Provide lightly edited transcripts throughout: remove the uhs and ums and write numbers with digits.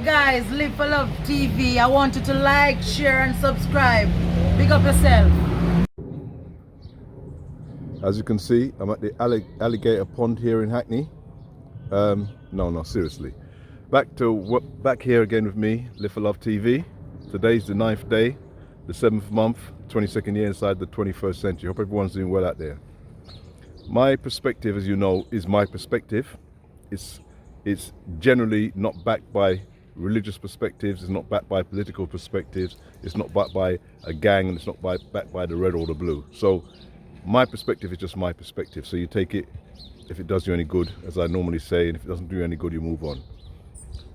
guys, Live for Love TV. I want you to like, share and subscribe. Big up yourself. As you can see, I'm at the alligator pond here in Hackney. No, seriously. Back here again with me, Live for Love TV. Today's the 9th day, the 7th month, 22nd year inside the 21st century. Hope everyone's doing well out there. My perspective, as you know, is my perspective. It's generally not backed by religious perspectives, it's not backed by political perspectives, it's not backed by a gang, and it's not backed by the red or the blue. So my perspective is just my perspective. So you take it if it does you any good, as I normally say, and if it doesn't do you any good, you move on.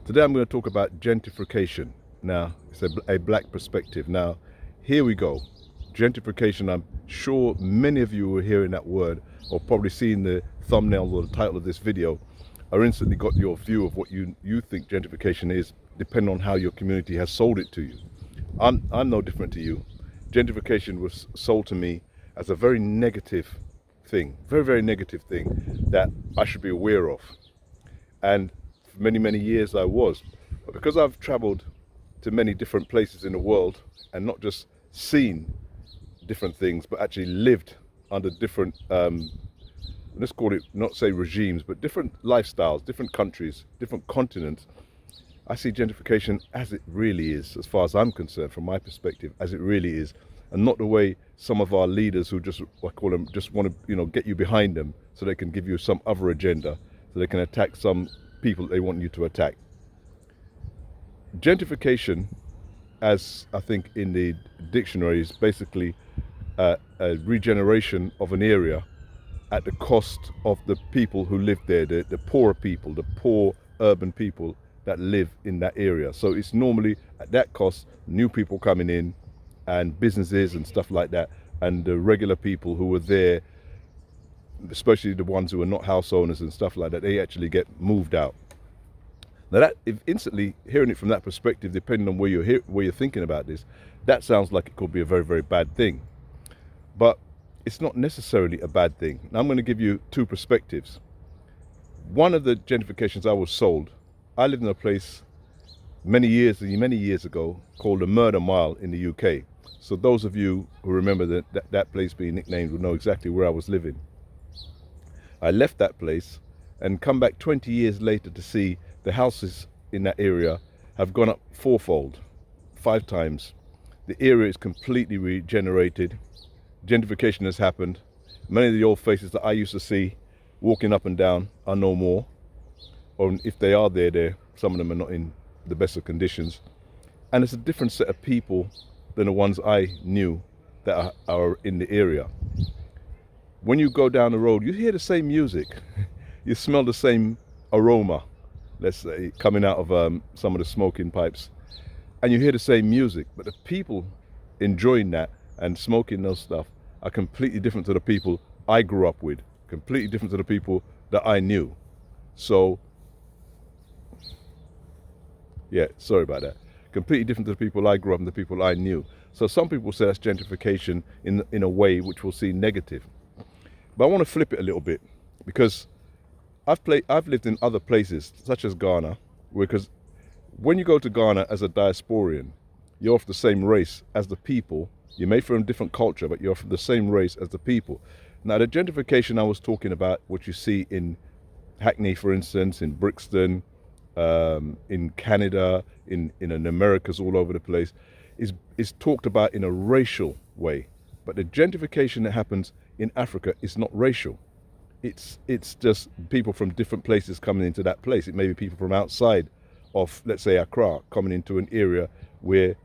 Today I'm going to talk about gentrification. Now, it's a black perspective. Now, here we go. Gentrification, I'm sure many of you were hearing that word or probably seeing the thumbnail or the title of this video or instantly got your view of what you think gentrification is, depending on how your community has sold it to you. I'm no different to you. Gentrification was sold to me as a very negative thing, very negative thing that I should be aware of. And for many years I was. But because I've traveled to many different places in the world and not just seen different things, but actually lived under different, let's call it, not say regimes, but different lifestyles, different countries, different continents, I see gentrification as it really is, as far as I'm concerned, from my perspective, as it really is, and not the way some of our leaders who just, I call them, just want to, get you behind them so they can give you some other agenda, so they can attack some people they want you to attack. Gentrification, as I think in the dictionary, is basically a regeneration of an area at the cost of the people who live there, the poorer people, the poor urban people that live in that area. So it's normally at that cost, new people coming in and businesses and stuff like that, and the regular people who were there, especially the ones who are not house owners and stuff like that, they actually get moved out. Now that, if instantly hearing it from that perspective, depending on where you're thinking about this, that sounds like it could be a very bad thing. But it's not necessarily a bad thing. Now I'm going to give you two perspectives. One of the gentrifications I was sold, I lived in a place many years ago called the Murder Mile in the UK. So those of you who remember that place being nicknamed will know exactly where I was living. I left that place and come back 20 years later to see the houses in that area have gone up fourfold, 5 times. The area is completely regenerated. Gentrification has happened. Many of the old faces that I used to see walking up and down are no more. Or if they are there, some of them are not in the best of conditions. And it's a different set of people than the ones I knew that are in the area. When you go down the road, you hear the same music. You smell the same aroma, let's say, coming out of some of the smoking pipes. And you hear the same music, but the people enjoying that and smoking those stuff are completely different to the people I grew up with, completely different to the people that I knew. So, yeah, sorry about that. Completely different to the people I grew up and the people I knew. So some people say that's gentrification in a way which will seem negative. But I want to flip it a little bit, because I've lived in other places, such as Ghana, because when you go to Ghana as a diasporian, you're of the same race as the people. You may from a different culture, but you're from the same race as the people. Now, the gentrification I was talking about, which you see in Hackney, for instance, in Brixton, in Canada, in Americas, all over the place, is talked about in a racial way. But the gentrification that happens in Africa is not racial. It's just people from different places coming into that place. It may be people from outside of, let's say, Accra, coming into an area where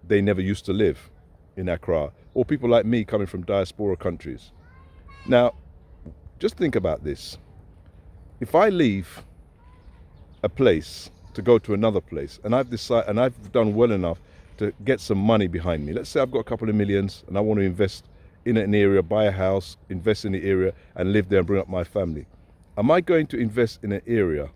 they never used to live in Accra, or people like me coming from diaspora countries. Now, just think about this. If I leave a place to go to another place, and I've done well enough to get some money behind me. Let's say I've got a couple of millions and I want to invest in an area, buy a house, invest in the area and live there and bring up my family. Am I going to invest in an area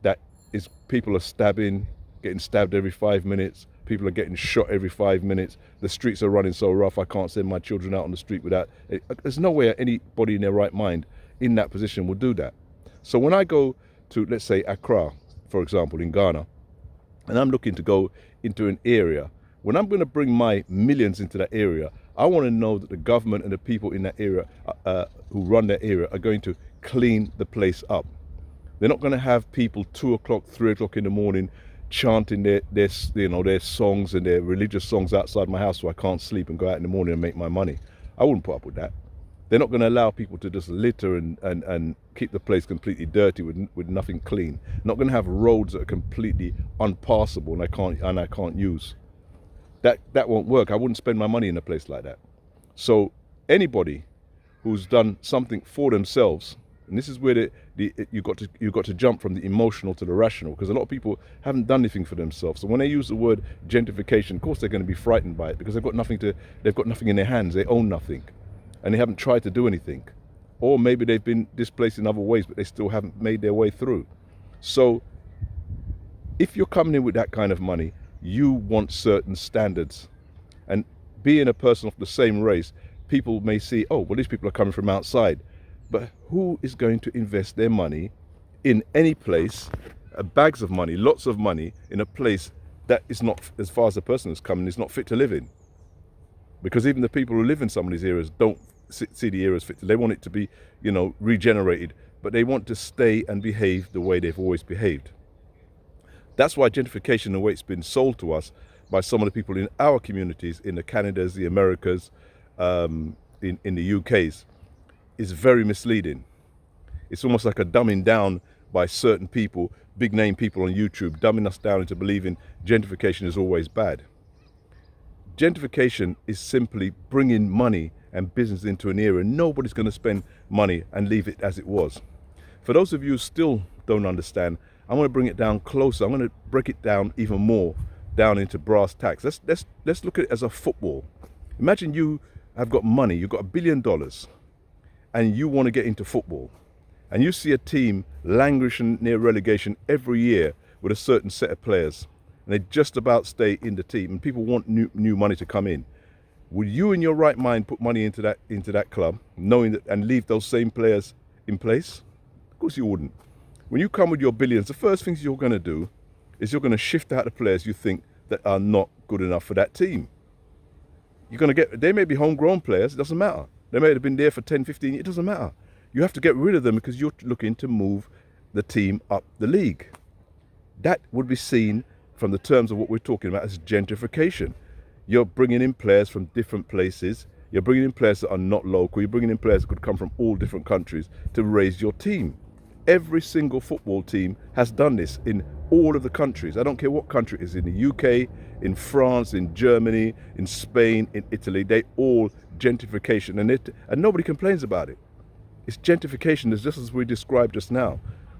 that is people are getting stabbed every 5 minutes, people are getting shot every 5 minutes, the streets are running so rough I can't send my children out on the street without, there's no way anybody in their right mind in that position will do that. So when I go to, let's say, Accra, for example, in Ghana, and I'm looking to go into an area, when I'm going to bring my millions into that area, I want to know that the government and the people in that area who run that area are going to clean the place up. They're not going to have people 2 o'clock, 3 o'clock in the morning chanting their songs and their religious songs outside my house so I can't sleep and go out in the morning and make my money. I wouldn't put up with that. They're not going to allow people to just litter and keep the place completely dirty with nothing clean. Not going to have roads that are completely unpassable and I can't use. That won't work. I wouldn't spend my money in a place like that. So anybody who's done something for themselves, and this is where you've got to jump from the emotional to the rational, because a lot of people haven't done anything for themselves. So when they use the word gentrification, of course they're going to be frightened by it because they've got nothing in their hands. They own nothing, and they haven't tried to do anything, or maybe they've been displaced in other ways, but they still haven't made their way through. So if you're coming in with that kind of money, you want certain standards, and being a person of the same race, people may see, oh, well, these people are coming from outside. But who is going to invest their money in any place, bags of money, lots of money, in a place that is not, as far as the person is coming, is not fit to live in? Because even the people who live in some of these areas don't see the areas fit to. They want it to be, regenerated, but they want to stay and behave the way they've always behaved. That's why gentrification, the way it's been sold to us by some of the people in our communities, in the Canadas, the Americas, in the UKs, is very misleading. It's almost like a dumbing down by certain people, big name people on YouTube, dumbing us down into believing gentrification is always bad. Gentrification is simply bringing money and business into an area. Nobody's going to spend money and leave it as it was. For those of you who still don't understand, I'm going to bring it down closer. I'm going to break it down even more, down into brass tacks. Let's look at it as a football. Imagine you have got money, you've got $1 billion, and you want to get into football, and you see a team languishing near relegation every year with a certain set of players, and they just about stay in the team, and people want new money to come in. Would you, in your right mind, put money into that club, knowing that, and leave those same players in place? Of course you wouldn't. When you come with your billions, the first things you're going to do is you're going to shift out the players you think that are not good enough for that team. They may be homegrown players, it doesn't matter. They may have been there for 10, 15 years, it doesn't matter. You have to get rid of them because you're looking to move the team up the league. That would be seen from the terms of what we're talking about as gentrification. You're bringing in players from different places. You're bringing in players that are not local. You're bringing in players that could come from all different countries to raise your team. Every single football team has done this in all of the countries. I don't care what country it is, in the UK, in France, in Germany, in Spain, in Italy. They all gentrification, and nobody complains about it. It's gentrification, it's just as we described just now.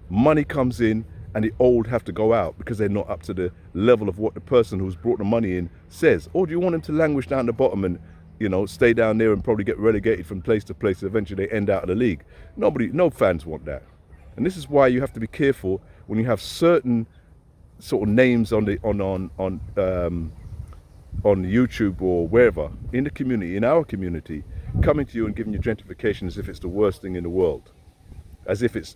Money comes in and the old have to go out because they're not up to the level of what the person who's brought the money in says. Or do you want them to languish down the bottom and stay down there and probably get relegated from place to place, and eventually they end out of the league? No fans want that. And this is why you have to be careful when you have certain sort of names on YouTube or wherever in the community, in our community, coming to you and giving you gentrification as if it's the worst thing in the world, as if it's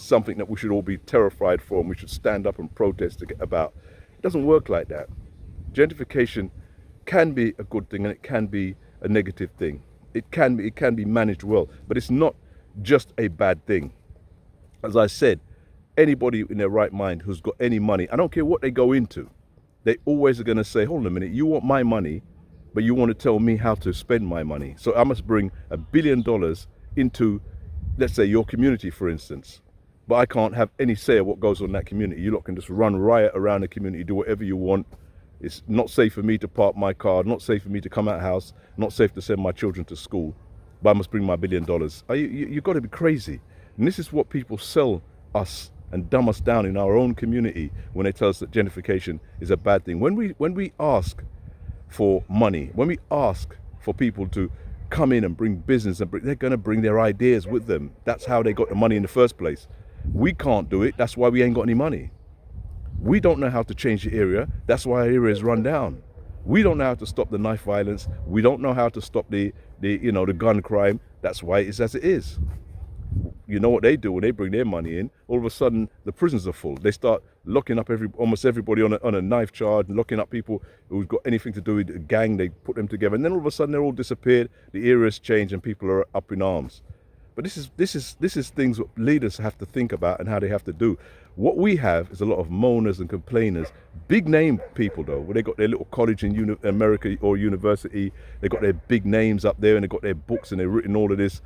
something that we should all be terrified for and we should stand up and protest about. It doesn't work like that. Gentrification can be a good thing and it can be a negative thing. It can be managed well, but it's not just a bad thing. As I said, anybody in their right mind who's got any money, I don't care what they go into, they always are going to say, hold on a minute, you want my money, but you want to tell me how to spend my money. So I must bring $1 billion into, let's say, your community, for instance. But I can't have any say of what goes on in that community. You lot can just run riot around the community, do whatever you want. It's not safe for me to park my car, not safe for me to come out of the house, not safe to send my children to school, but I must bring my $1 billion. You've got to be crazy. And this is what people sell us and dumb us down in our own community when they tell us that gentrification is a bad thing. When we ask for money, when we ask for people to come in and bring business, and they're going to bring their ideas with them. That's how they got the money in the first place. We can't do it. That's why we ain't got any money. We don't know how to change the area. That's why our area is run down. We don't know how to stop the knife violence. We don't know how to stop the gun crime. That's why it is as it is. you know what they do when they bring their money in? All of a sudden, the prisons are full. They start locking up almost everybody on a knife charge, and locking up people who've got anything to do with a gang. They put them together, and then all of a sudden they're all disappeared. The era has changed, and people are up in arms. But this is things that leaders have to think about and how they have to do. What we have is a lot of moaners and complainers, big name people though, where they got their little college in America or university, they got their big names up there and they got their books and they've written all of this,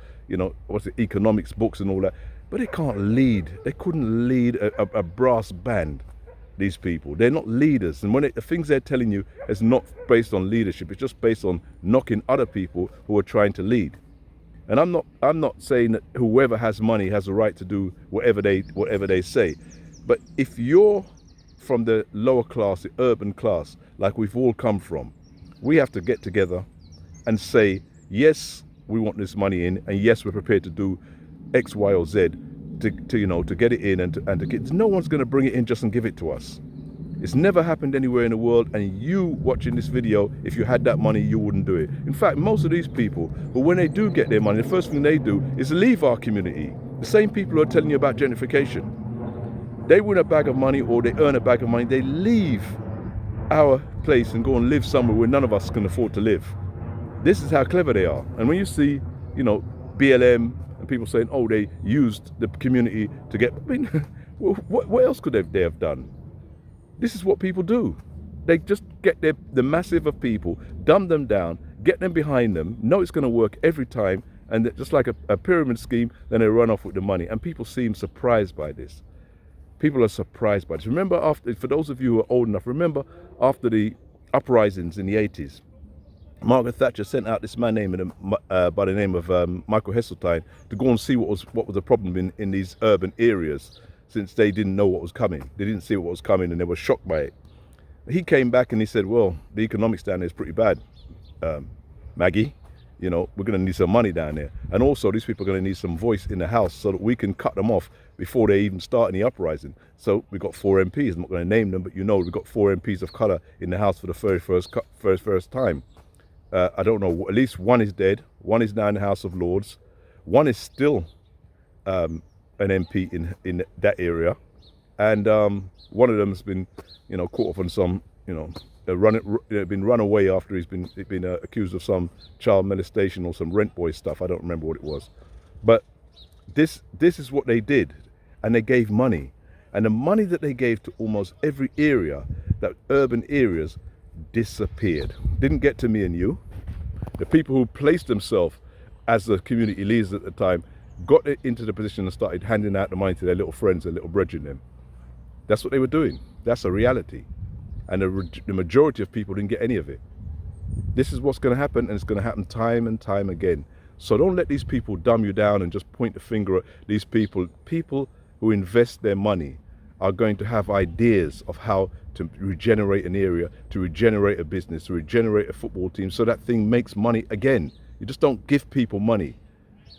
economics books and all that. But they can't lead. They couldn't lead a brass band. These people, they're not leaders, and the things they're telling you is not based on leadership. It's just based on knocking other people who are trying to lead. And I'm not saying that whoever has money has a right to do whatever they say. But if you're from the lower class, the urban class, like we've all come from, we have to get together and say, yes, we want this money in, and yes, we're prepared to do X, Y, or Z to get it in and to get. No one's going to bring it in just and give it to us. It's never happened anywhere in the world, and you watching this video, if you had that money, you wouldn't do it. In fact, most of these people, but when they do get their money, the first thing they do is leave our community. The same people who are telling you about gentrification. They win a bag of money or they earn a bag of money, they leave our place and go and live somewhere where none of us can afford to live. This is how clever they are. And when you see, BLM and people saying, oh, they used the community to get, what else could they have done? This is what people do. They just get the massive of people, dumb them down, get them behind them, know it's going to work every time, and just like a pyramid scheme, then they run off with the money. And people seem surprised by this. People are surprised by this. Remember, for those of you who are old enough, remember after the uprisings in the 80s, Margaret Thatcher sent out this man by the name of Michael Heseltine to go and see what was the problem in these urban areas, since they didn't know what was coming. They didn't see what was coming and they were shocked by it. He came back and he said, well, the economics down there is pretty bad, Maggie. We're going to need some money down there. And also these people are going to need some voice in the House so that we can cut them off before they even start any uprising. So we've got 4 MPs. I'm not going to name them, but we've got 4 MPs of colour in the House for the very first time. I don't know, at least one is dead. One is now in the House of Lords. One is still an MP in that area, and one of them has been, caught up on some, been run away after he's been accused of some child molestation or some rent boy stuff. I don't remember what it was, but this is what they did, and they gave money, and the money that they gave to almost every area, that urban areas, disappeared. Didn't get to me and you. The people who placed themselves as the community leaders at the time got into the position and started handing out the money to their little friends, their little brethren them. That's what they were doing. That's a reality. And the majority of people didn't get any of it. This is what's going to happen, and it's going to happen time and time again. So don't let these people dumb you down and just point the finger at these people. People who invest their money are going to have ideas of how to regenerate an area, to regenerate a business, to regenerate a football team, so that thing makes money again. You just don't give people money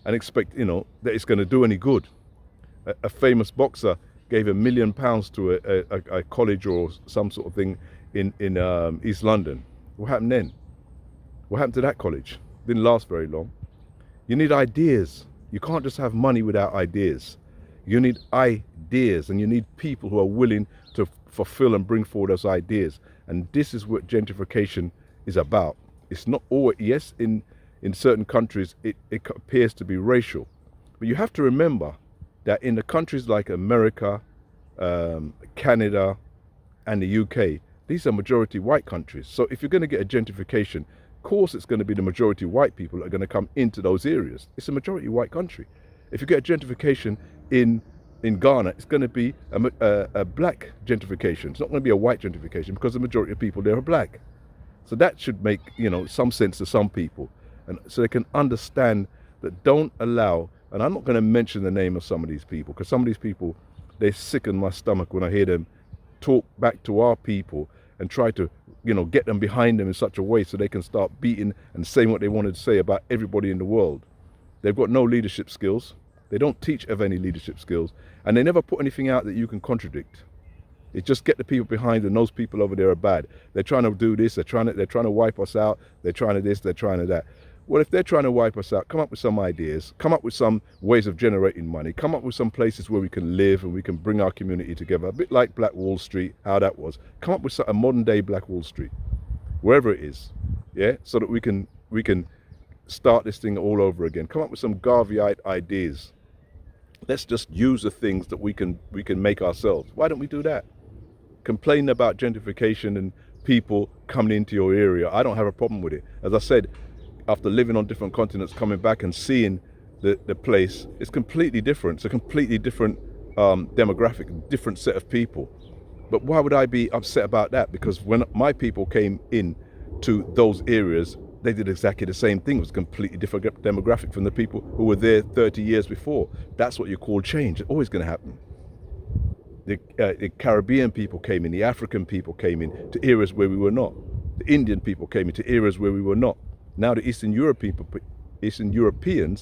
and expect, that it's going to do any good. A famous boxer gave £1 million to a college or some sort of thing in East London. What happened then? What happened to that college? Didn't last very long. You need ideas. You can't just have money without ideas. You need ideas, and you need people who are willing to fulfill and bring forward those ideas. And this is what gentrification is about. It's not always, yes, in certain countries it appears to be racial, but you have to remember that in the countries like America, Canada, and the UK, these are majority white countries. So if you're going to get a gentrification, of course it's going to be the majority white people that are going to come into those areas. It's a majority white country. If you get a gentrification in Ghana, it's going to be a black gentrification. It's not going to be a white gentrification, because the majority of people there are black. So that should make some sense to some people, and so they can understand that. Don't allow, and I'm not going to mention the name of some of these people, because some of these people, they sicken my stomach when I hear them talk back to our people and try to get them behind them in such a way so they can start beating and saying what they wanted to say about everybody in the world. They've got no leadership skills. They don't teach of any leadership skills, and they never put anything out that you can contradict. It's just get the people behind, and those people over there are bad. They're trying to do this. They're trying to wipe us out. They're trying to this. They're trying to that. Well, if they're trying to wipe us out, come up with some ideas, come up with some ways of generating money, come up with some places where we can live and we can bring our community together, a bit like Black Wall Street, how that was. Come up with a modern day Black Wall Street, wherever it is, yeah, so that we can start this thing all over again. Come up with some Garveyite ideas. Let's just use the things that we can make ourselves. Why don't we do that? Complaining about gentrification and people coming into your area, I don't have a problem with it. As I said, after living on different continents, coming back and seeing the place, it's completely different. It's a completely different demographic, different set of people. But why would I be upset about that? Because when my people came in to those areas, they did exactly the same thing. It was a completely different demographic from the people who were there 30 years before. That's what you call change. It's always going to happen. The Caribbean people came in, the African people came in to areas where we were not. The Indian people came into areas where we were not. Now the Eastern Europeans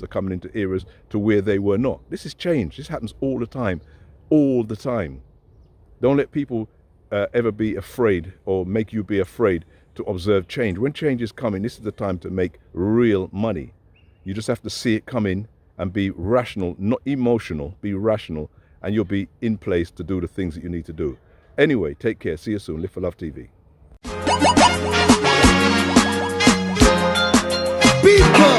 are coming into areas to where they were not. This is change. This happens all the time. All the time. Don't let people ever be afraid or make you be afraid to observe change. When change is coming, this is the time to make real money. You just have to see it coming and be rational, not emotional, be rational, and you'll be in place to do the things that you need to do. Anyway, take care. See you soon. Live for Love TV. People,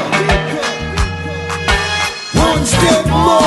one step more.